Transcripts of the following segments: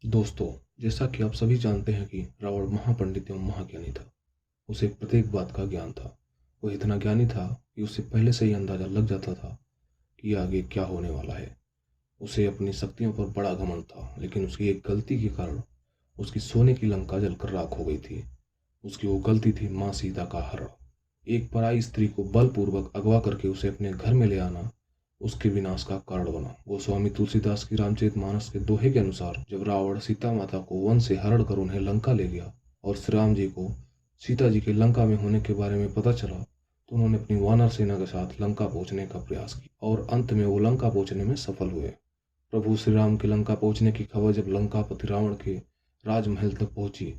दोस्तों, जैसा कि आप सभी जानते हैं कि रावण महापंडित एवं महाज्ञानी था। उसे प्रत्येक बात का ज्ञान था। वो इतना ज्ञानी था कि उसे पहले से ही अंदाजा लग जाता था कि आगे क्या होने वाला है। उसे अपनी शक्तियों पर बड़ा घमंड था, लेकिन उसकी एक गलती के कारण उसकी सोने की लंका जलकर राख हो गई थी। उसकी वो गलती थी माँ सीता का हरण। एक पराई स्त्री को बलपूर्वक अगवा करके उसे अपने घर में ले आना उसके विनाश का कारण बना। गोस्वामी तुलसीदास की रामचरितमानस के दोहे के अनुसार जब रावण सीता माता को वन से हरण कर उन्हें लंका ले गया और श्री राम जी को सीता जी के लंका में होने के बारे में पता चला, तो उन्होंने अपनी वानर सेना के साथ लंका पहुंचने का प्रयास किया और अंत में वो लंका पहुंचने में सफल हुए। प्रभु श्री राम के लंका पहुंचने की खबर जब लंकापति रावण के राजमहल तक पहुंची,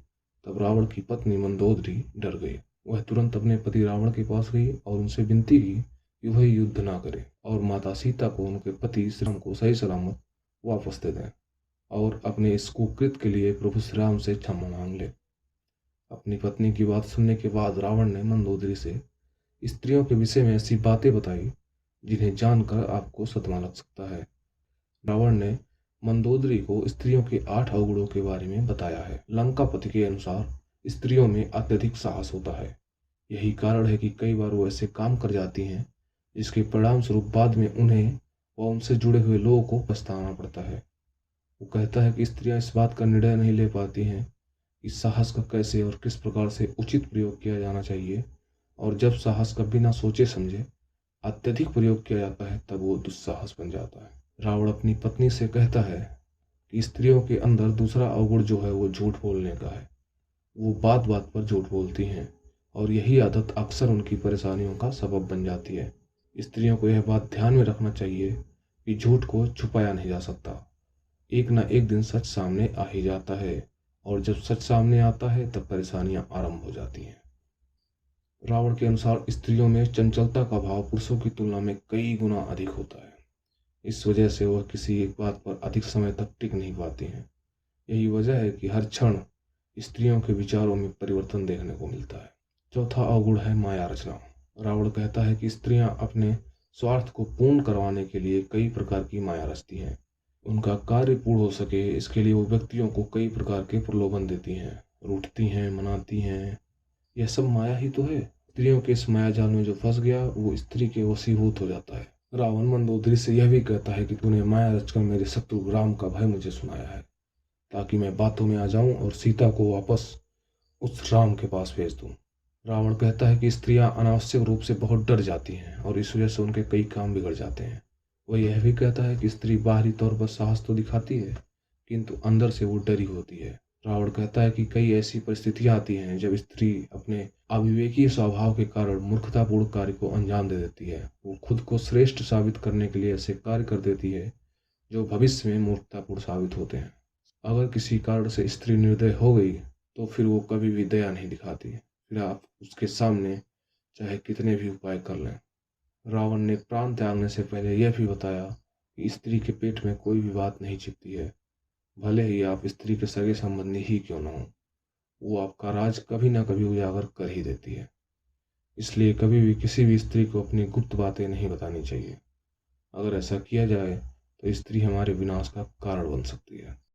तब रावण की पत्नी मंदोदरी डर गई। वह तुरंत अपने पति रावण के पास गई और उनसे विनती की कि वह युद्ध ना करे और माता सीता को उनके पति श्री राम को सही सलामत वापस दे दें और अपने इस कुकृत के लिए प्रभु श्री राम से क्षमा मांग ले। अपनी पत्नी की बात सुनने के बाद रावण ने मंदोदरी से स्त्रियों के विषय में ऐसी बातें बताई जिन्हें जानकर आपको सदमा लग सकता है। रावण ने मंदोदरी को स्त्रियों के 8 अवगुणों के बारे में बताया है। लंकापति के अनुसार स्त्रियों में अत्यधिक साहस होता है। यही कारण है कि कई बार वो ऐसे काम कर जाती हैं जिसके परिणाम स्वरूप बाद में उन्हें व उनसे जुड़े हुए लोगों को पछताना पड़ता है। वो कहता है कि स्त्रियां इस बात का निर्णय नहीं ले पाती हैं कि साहस का कैसे और किस प्रकार से उचित प्रयोग किया जाना चाहिए, और जब साहस का बिना सोचे समझे अत्यधिक प्रयोग किया जाता है तब वो दुस्साहस बन जाता है। रावण अपनी पत्नी से कहता है कि स्त्रियों के अंदर दूसरा अवगुण जो है वो झूठ बोलने का है। वो बात बात पर झूठ बोलती हैं और यही आदत अक्सर उनकी परेशानियों का सबब बन जाती है। स्त्रियों को यह बात ध्यान में रखना चाहिए कि झूठ को छुपाया नहीं जा सकता। एक ना एक दिन सच सामने आ ही जाता है और जब सच सामने आता है तब परेशानियां आरंभ हो जाती हैं। रावण के अनुसार स्त्रियों में चंचलता का भाव पुरुषों की तुलना में कई गुना अधिक होता है। इस वजह से वह किसी एक बात पर अधिक समय तक टिक नहीं पाती हैं। यही वजह है कि हर क्षण स्त्रियों के विचारों में परिवर्तन देखने को मिलता है। चौथा अवगुण है माया रचना। रावण कहता है कि स्त्रियां अपने स्वार्थ को पूर्ण करवाने के लिए कई प्रकार की माया रचती हैं। उनका कार्य पूर्ण हो सके इसके लिए वो व्यक्तियों को कई प्रकार के प्रलोभन देती हैं, रूठती हैं, मनाती हैं। यह सब माया ही तो है। स्त्रियों के इस माया जाल में जो फंस गया वो स्त्री के वशीभूत हो जाता है। रावण मंदोदरी से यह भी कहता है कि तूने माया रचकर मेरे शत्रु राम का भय मुझे सुनाया है, ताकि मैं बातों में आ जाऊं और सीता को वापस उस राम के पास भेज दूं। रावण कहता है कि स्त्रियां अनावश्यक रूप से बहुत डर जाती हैं और इस वजह से उनके कई काम बिगड़ जाते हैं। वह यह भी कहता है कि स्त्री बाहरी तौर पर साहस तो दिखाती है, किंतु अंदर से वो डरी होती है। रावण कहता है कि कई ऐसी परिस्थितियां आती हैं जब स्त्री अपने अविवेकी स्वभाव के कारण मूर्खतापूर्ण कार्य को अंजाम दे देती है। वो खुद को श्रेष्ठ साबित करने के लिए ऐसे कार्य कर देती है जो भविष्य में मूर्खतापूर्ण साबित होते हैं। अगर किसी कारण से स्त्री निर्दय हो गई तो फिर वो कभी भी दया नहीं दिखाती। फिर आप उसके सामने चाहे कितने भी उपाय कर लें। रावण ने प्राण त्यागने से पहले यह भी बताया कि स्त्री के पेट में कोई भी बात नहीं छिपती है, भले ही आप स्त्री के सगे संबंधी ही क्यों न हो। वो आपका राज कभी ना कभी उजागर कर ही देती है। इसलिए कभी भी किसी भी स्त्री को अपनी गुप्त बातें नहीं बतानी चाहिए। अगर ऐसा किया जाए तो स्त्री हमारे विनाश का कारण बन सकती है।